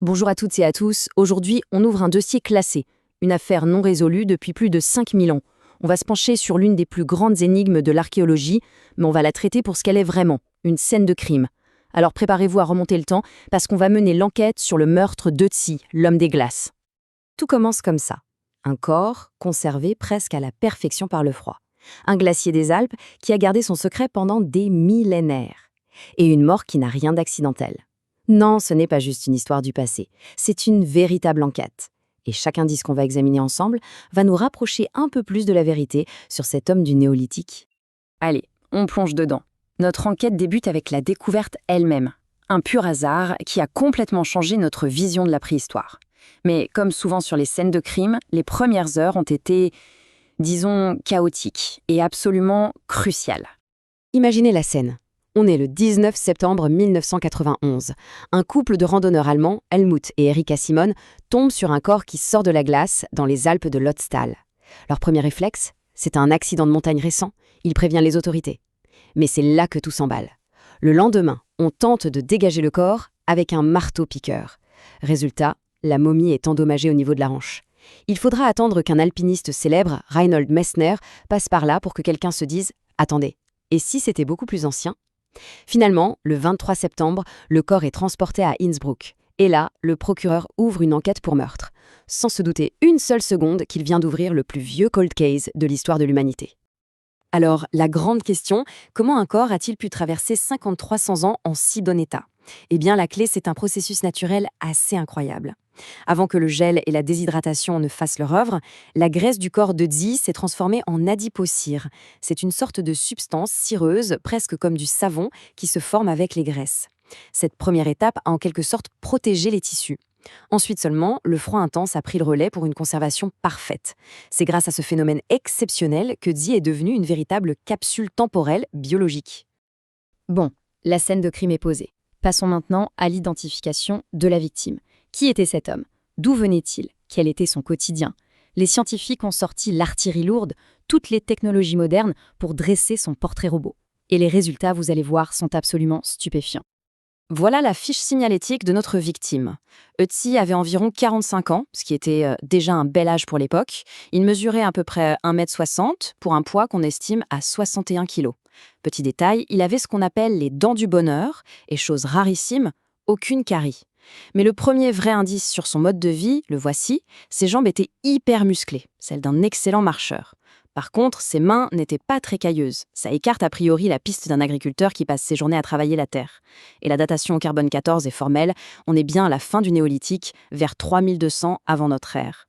Bonjour à toutes et à tous. Aujourd'hui, on ouvre un dossier classé, une affaire non résolue depuis plus de 5000 ans. On va se pencher sur l'une des plus grandes énigmes de l'archéologie, mais on va la traiter pour ce qu'elle est vraiment, une scène de crime. Alors préparez-vous à remonter le temps, parce qu'on va mener l'enquête sur le meurtre d'Ötzi, l'homme des glaces. Tout commence comme ça. Un corps conservé presque à la perfection par le froid. Un glacier des Alpes qui a gardé son secret pendant des millénaires. Et une mort qui n'a rien d'accidentel. Non, ce n'est pas juste une histoire du passé, c'est une véritable enquête. Et chaque indice qu'on va examiner ensemble va nous rapprocher un peu plus de la vérité sur cet homme du néolithique. Allez, on plonge dedans. Notre enquête débute avec la découverte elle-même. Un pur hasard qui a complètement changé notre vision de la préhistoire. Mais comme souvent sur les scènes de crime, les premières heures ont été, disons, chaotiques et absolument cruciales. Imaginez la scène. On est le 19 septembre 1991. Un couple de randonneurs allemands, Helmut et Erika Simon, tombe sur un corps qui sort de la glace dans les Alpes de l'Ötztal. Leur premier réflexe, c'est un accident de montagne récent. Il prévient les autorités. Mais c'est là que tout s'emballe. Le lendemain, on tente de dégager le corps avec un marteau-piqueur. Résultat, la momie est endommagée au niveau de la hanche. Il faudra attendre qu'un alpiniste célèbre, Reinhold Messner, passe par là pour que quelqu'un se dise « Attendez, et si c'était beaucoup plus ancien ?» Finalement, le 23 septembre, le corps est transporté à Innsbruck. Et là, le procureur ouvre une enquête pour meurtre, sans se douter une seule seconde qu'il vient d'ouvrir le plus vieux cold case de l'histoire de l'humanité. Alors, la grande question, comment un corps a-t-il pu traverser 5300 ans en si bon état ? Eh bien, la clé, c'est un processus naturel assez incroyable. Avant que le gel et la déshydratation ne fassent leur œuvre, la graisse du corps d'Ötzi s'est transformée en adipocire. C'est une sorte de substance cireuse, presque comme du savon, qui se forme avec les graisses. Cette première étape a en quelque sorte protégé les tissus. Ensuite seulement, le froid intense a pris le relais pour une conservation parfaite. C'est grâce à ce phénomène exceptionnel que Ötzi est devenu une véritable capsule temporelle biologique. Bon, la scène de crime est posée. Passons maintenant à l'identification de la victime. Qui était cet homme ? D'où venait-il ? Quel était son quotidien ? Les scientifiques ont sorti l'artillerie lourde, toutes les technologies modernes pour dresser son portrait robot. Et les résultats, vous allez voir, sont absolument stupéfiants. Voilà la fiche signalétique de notre victime. Ötzi avait environ 45 ans, ce qui était déjà un bel âge pour l'époque. Il mesurait à peu près 1,60 m pour un poids qu'on estime à 61 kg. Petit détail, il avait ce qu'on appelle les dents du bonheur, et chose rarissime, aucune carie. Mais le premier vrai indice sur son mode de vie, le voici, ses jambes étaient hyper musclées, celles d'un excellent marcheur. Par contre, ses mains n'étaient pas très cailleuses. Ça écarte a priori la piste d'un agriculteur qui passe ses journées à travailler la terre. Et la datation au carbone 14 est formelle, on est bien à la fin du néolithique, vers 3200 avant notre ère.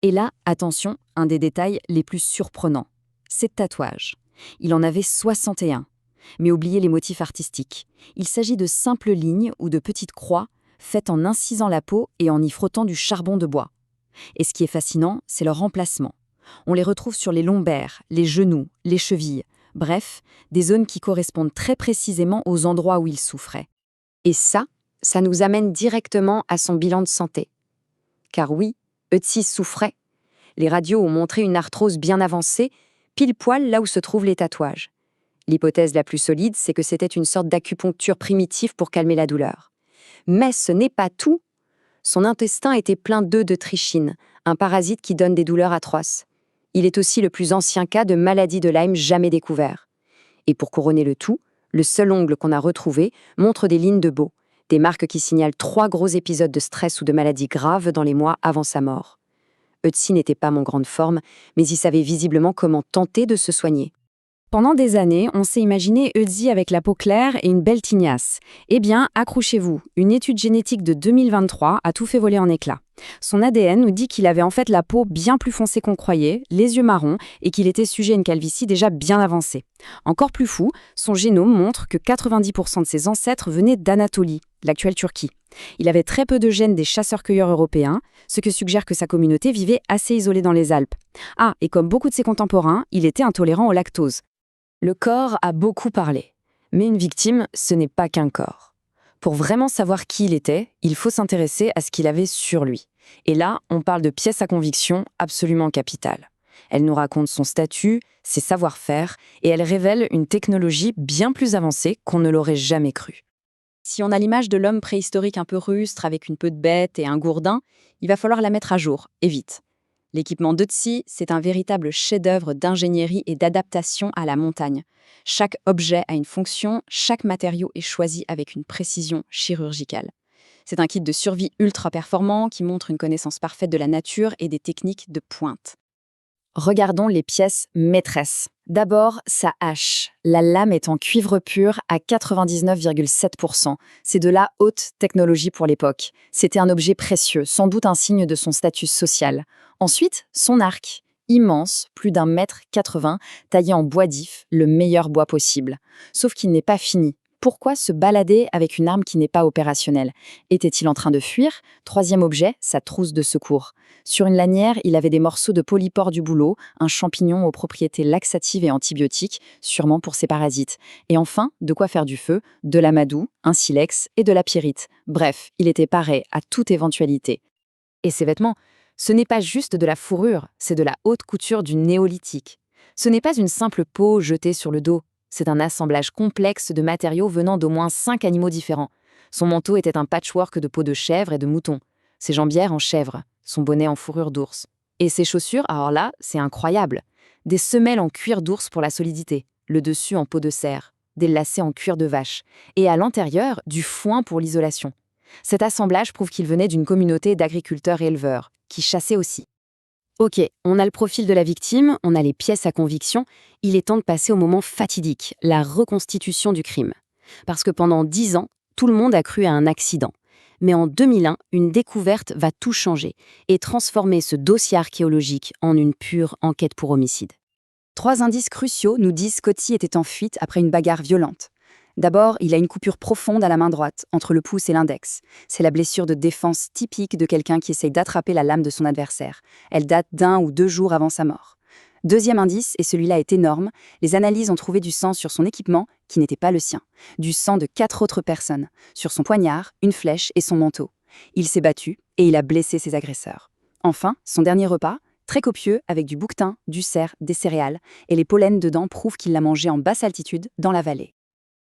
Et là, attention, un des détails les plus surprenants. Ses tatouages. Il en avait 61. Mais oubliez les motifs artistiques. Il s'agit de simples lignes ou de petites croix faites en incisant la peau et en y frottant du charbon de bois. Et ce qui est fascinant, c'est leur emplacement. On les retrouve sur les lombaires, les genoux, les chevilles, bref, des zones qui correspondent très précisément aux endroits où il souffrait. Et ça nous amène directement à son bilan de santé. Car oui, Ötzi souffrait. Les radios ont montré une arthrose bien avancée, pile poil là où se trouvent les tatouages. L'hypothèse la plus solide, c'est que c'était une sorte d'acupuncture primitive pour calmer la douleur. Mais ce n'est pas tout. Son intestin était plein d'œufs de trichine, un parasite qui donne des douleurs atroces. Il est aussi le plus ancien cas de maladie de Lyme jamais découvert. Et pour couronner le tout, le seul ongle qu'on a retrouvé montre des lignes de Beau, des marques qui signalent 3 gros épisodes de stress ou de maladie grave dans les mois avant sa mort. Ötzi n'était pas en grande forme, mais il savait visiblement comment tenter de se soigner. Pendant des années, on s'est imaginé Ötzi avec la peau claire et une belle tignasse. Eh bien, accrochez-vous, une étude génétique de 2023 a tout fait voler en éclats. Son ADN nous dit qu'il avait en fait la peau bien plus foncée qu'on croyait, les yeux marrons, et qu'il était sujet à une calvitie déjà bien avancée. Encore plus fou, son génome montre que 90% de ses ancêtres venaient d'Anatolie, l'actuelle Turquie. Il avait très peu de gènes des chasseurs-cueilleurs européens, ce que suggère que sa communauté vivait assez isolée dans les Alpes. Ah, et comme beaucoup de ses contemporains, il était intolérant au lactose. Le corps a beaucoup parlé, mais une victime, ce n'est pas qu'un corps. Pour vraiment savoir qui il était, il faut s'intéresser à ce qu'il avait sur lui. Et là, on parle de pièces à conviction absolument capitales. Elle nous raconte son statut, ses savoir-faire, et elle révèle une technologie bien plus avancée qu'on ne l'aurait jamais cru. Si on a l'image de l'homme préhistorique un peu rustre avec une peau de bête et un gourdin, il va falloir la mettre à jour, et vite. L'équipement d'Ötzi, c'est un véritable chef-d'œuvre d'ingénierie et d'adaptation à la montagne. Chaque objet a une fonction, chaque matériau est choisi avec une précision chirurgicale. C'est un kit de survie ultra performant qui montre une connaissance parfaite de la nature et des techniques de pointe. Regardons les pièces maîtresses. D'abord, sa hache. La lame est en cuivre pur à 99,7%. C'est de la haute technologie pour l'époque. C'était un objet précieux, sans doute un signe de son statut social. Ensuite, son arc. Immense, plus d'1,80 m, taillé en bois d'if, le meilleur bois possible. Sauf qu'il n'est pas fini. Pourquoi se balader avec une arme qui n'est pas opérationnelle? Était-il en train de fuir? Troisième objet, sa trousse de secours. Sur une lanière, il avait des morceaux de polypore du bouleau, un champignon aux propriétés laxatives et antibiotiques, sûrement pour ses parasites. Et enfin, de quoi faire du feu, de l'amadou, un silex et de la pyrite. Bref, il était paré à toute éventualité. Et ses vêtements, ce n'est pas juste de la fourrure, c'est de la haute couture du néolithique. Ce n'est pas une simple peau jetée sur le dos. C'est un assemblage complexe de matériaux venant d'au moins 5 animaux différents. Son manteau était un patchwork de peau de chèvre et de mouton. Ses jambières en chèvre, son bonnet en fourrure d'ours. Et ses chaussures, alors là, c'est incroyable. Des semelles en cuir d'ours pour la solidité, le dessus en peau de cerf, des lacets en cuir de vache, et à l'intérieur, du foin pour l'isolation. Cet assemblage prouve qu'il venait d'une communauté d'agriculteurs et éleveurs, qui chassaient aussi. Ok, on a le profil de la victime, on a les pièces à conviction, il est temps de passer au moment fatidique, la reconstitution du crime. Parce que pendant 10 ans, tout le monde a cru à un accident. Mais en 2001, une découverte va tout changer et transformer ce dossier archéologique en une pure enquête pour homicide. 3 indices cruciaux nous disent qu'Ötzi était en fuite après une bagarre violente. D'abord, il a une coupure profonde à la main droite, entre le pouce et l'index. C'est la blessure de défense typique de quelqu'un qui essaye d'attraper la lame de son adversaire. Elle date d'1 ou 2 jours avant sa mort. Deuxième indice, et celui-là est énorme, les analyses ont trouvé du sang sur son équipement, qui n'était pas le sien. Du sang de 4 autres personnes, sur son poignard, une flèche et son manteau. Il s'est battu, et il a blessé ses agresseurs. Enfin, son dernier repas, très copieux, avec du bouquetin, du cerf, des céréales, et les pollens dedans prouvent qu'il l'a mangé en basse altitude, dans la vallée.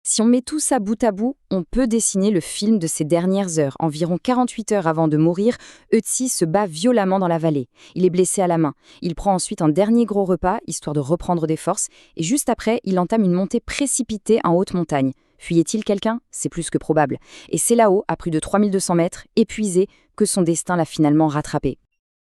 Si on met tout ça bout à bout, on peut dessiner le film de ces dernières heures. Environ 48 heures avant de mourir, Ötzi se bat violemment dans la vallée. Il est blessé à la main. Il prend ensuite un dernier gros repas, histoire de reprendre des forces, et juste après, il entame une montée précipitée en haute montagne. Fuyait-il quelqu'un? C'est plus que probable. Et c'est là-haut, à plus de 3200 mètres, épuisé, que son destin l'a finalement rattrapé.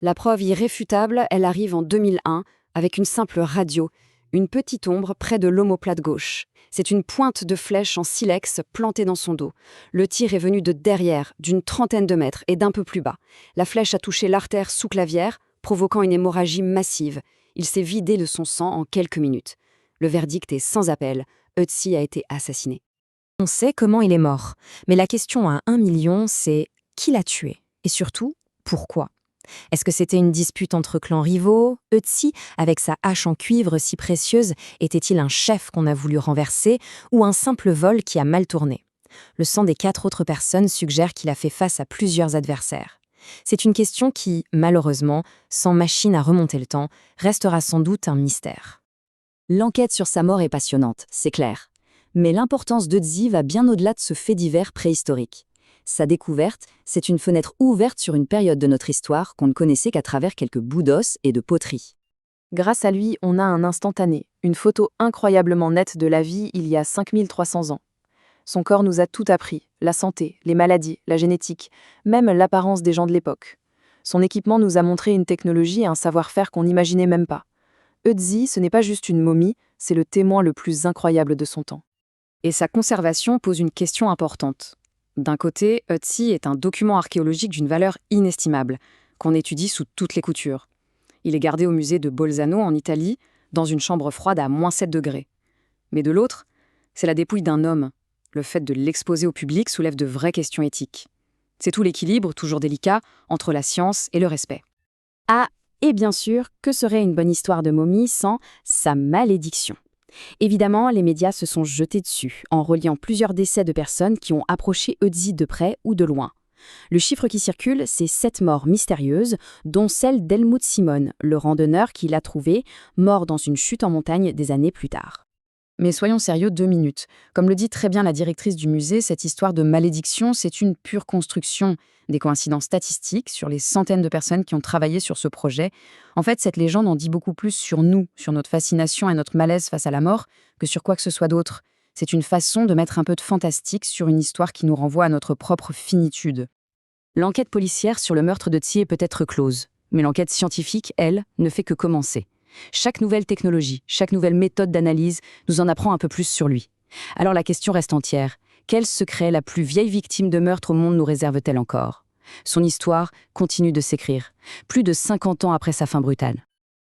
La preuve irréfutable, elle arrive en 2001, avec une simple radio, une petite ombre près de l'omoplate gauche. C'est une pointe de flèche en silex plantée dans son dos. Le tir est venu de derrière, d'une trentaine de mètres et d'un peu plus bas. La flèche a touché l'artère sous-clavière, provoquant une hémorragie massive. Il s'est vidé de son sang en quelques minutes. Le verdict est sans appel. Ötzi a été assassiné. On sait comment il est mort, mais la question à 1 million, c'est qui l'a tué? Et surtout, pourquoi? Est-ce que c'était une dispute entre clans rivaux? Ötzi, avec sa hache en cuivre si précieuse, était-il un chef qu'on a voulu renverser ou un simple vol qui a mal tourné? Le sang des 4 autres personnes suggère qu'il a fait face à plusieurs adversaires. C'est une question qui, malheureusement, sans machine à remonter le temps, restera sans doute un mystère. L'enquête sur sa mort est passionnante, c'est clair. Mais l'importance d'Ötzi va bien au-delà de ce fait divers préhistorique. Sa découverte, c'est une fenêtre ouverte sur une période de notre histoire qu'on ne connaissait qu'à travers quelques bouts d'os et de poterie. Grâce à lui, on a un instantané, une photo incroyablement nette de la vie il y a 5300 ans. Son corps nous a tout appris, la santé, les maladies, la génétique, même l'apparence des gens de l'époque. Son équipement nous a montré une technologie et un savoir-faire qu'on n'imaginait même pas. Ötzi, ce n'est pas juste une momie, c'est le témoin le plus incroyable de son temps. Et sa conservation pose une question importante. D'un côté, Ötzi est un document archéologique d'une valeur inestimable, qu'on étudie sous toutes les coutures. Il est gardé au musée de Bolzano en Italie, dans une chambre froide à -7 degrés. Mais de l'autre, c'est la dépouille d'un homme. Le fait de l'exposer au public soulève de vraies questions éthiques. C'est tout l'équilibre, toujours délicat, entre la science et le respect. Ah, et bien sûr, que serait une bonne histoire de momie sans sa malédiction? Évidemment, les médias se sont jetés dessus, en reliant plusieurs décès de personnes qui ont approché Ötzi de près ou de loin. Le chiffre qui circule, c'est 7 morts mystérieuses, dont celle d'Helmut Simon, le randonneur qui l'a trouvé, mort dans une chute en montagne des années plus tard. Mais soyons sérieux 2 minutes. Comme le dit très bien la directrice du musée, cette histoire de malédiction, c'est une pure construction, des coïncidences statistiques sur les centaines de personnes qui ont travaillé sur ce projet. En fait, cette légende en dit beaucoup plus sur nous, sur notre fascination et notre malaise face à la mort, que sur quoi que ce soit d'autre. C'est une façon de mettre un peu de fantastique sur une histoire qui nous renvoie à notre propre finitude. L'enquête policière sur le meurtre de Tsi est peut-être close, mais l'enquête scientifique, elle, ne fait que commencer. Chaque nouvelle technologie, chaque nouvelle méthode d'analyse nous en apprend un peu plus sur lui. Alors la question reste entière. Quel secret la plus vieille victime de meurtre au monde nous réserve-t-elle encore ? Son histoire continue de s'écrire, plus de 50 ans après sa fin brutale.